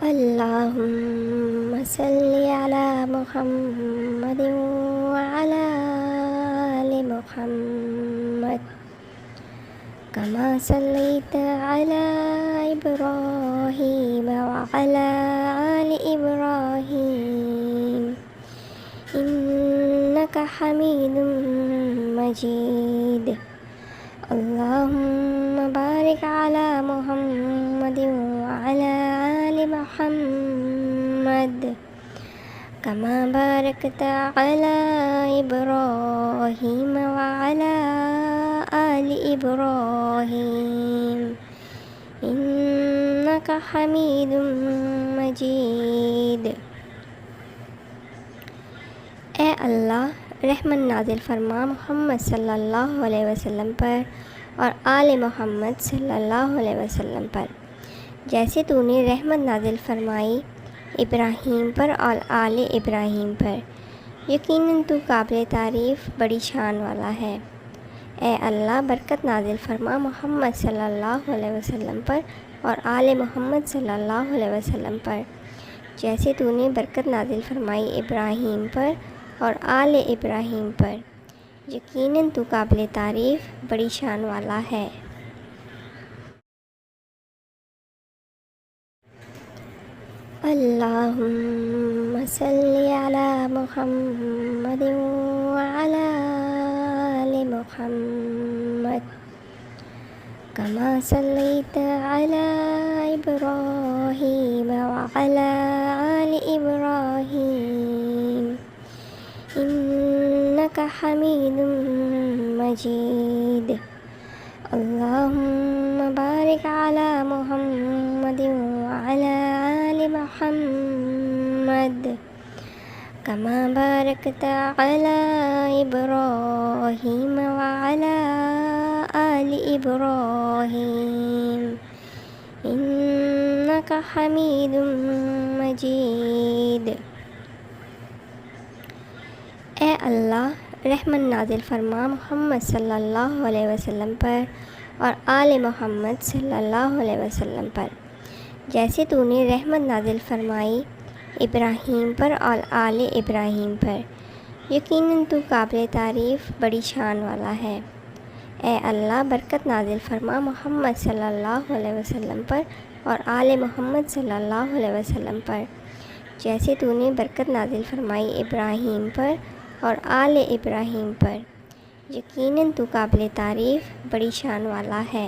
अल्लाहुम्मा सल्ली अला मुहम्मदिन व अला आलि मुहम्मद कमा सल्लैता अला इब्राहीम व अला आलि इब्राहीम इन्नका हमीदुम मजीद। अल्लाहुम्मा बारिक अला मुहम्मदिन व अला आलि मुहम्मद कमा बारकता अला इब्राहीम व अला आलि इब्राहीम इन्नका हमीदुम मजीद। ए अल्लाह, रहमत नाज़िल फरमा मोहम्मद सल्लल्लाहु अलैहि वसल्लम पर और आले मोहम्मद सल्लल्लाहु अलैहि वसल्लम पर, जैसे तूने रहमत नाज़िल फरमाई इब्राहीम पर और आले इब्राहीम पर। यकीनन तू काबिल तारीफ़ बड़ी शान वाला है। ए अल्लाह, बरकत नाज़िल फरमा मोहम्मद सल्लल्लाहु अलैहि वसल्लम पर और आले मोहम्मद सल्लल्लाहु अलैहि वसल्लम पर, जैसे तूने बरकत नाज़िल फरमाई इब्राहीम पर और आले इब्राहीम पर। यकीनन तू काबिल तारीफ़ बड़ी शान वाला है। अल्लाहुम्मा सल्ली अला मुहम्मदिन व अला आलि मुहम्मद कमा सल्लैता अला इब्राहीम व अला आलि इब्राहीम इन्नका हमीदुम मजीद। अल्लाहुम्मा बारिक अला मुहम्मदिन व अला आलि मुहम्मद कमा बारकता अला इब्राहीम व अला आलि इब्राहीम इन्नका हमीदुम मजीद। ए अल्लाह, रहमत नाज़िल फरमा मोहम्मद सल्लल्लाहु अलैहि वसल्लम पर और आले मोहम्मद सल्लल्लाहु अलैहि वसल्लम पर, जैसे तूने रहमत नाज़िल फरमाई इब्राहीम पर और आले इब्राहीम पर। यकीनन तू काबिल तारीफ़ बड़ी शान वाला है। ए अल्लाह, बरकत नाज़िल फरमा मोहम्मद सल्लल्लाहु अलैहि वसल्लम पर और आले मोहम्मद सल्लल्लाहु अलैहि वसल्लम पर, जैसे तूने बरकत नाज़िल फरमाई इब्राहीम पर और आले इब्राहीम पर। यकीनन तू काबिल तारीफ़ बड़ी शान वाला है।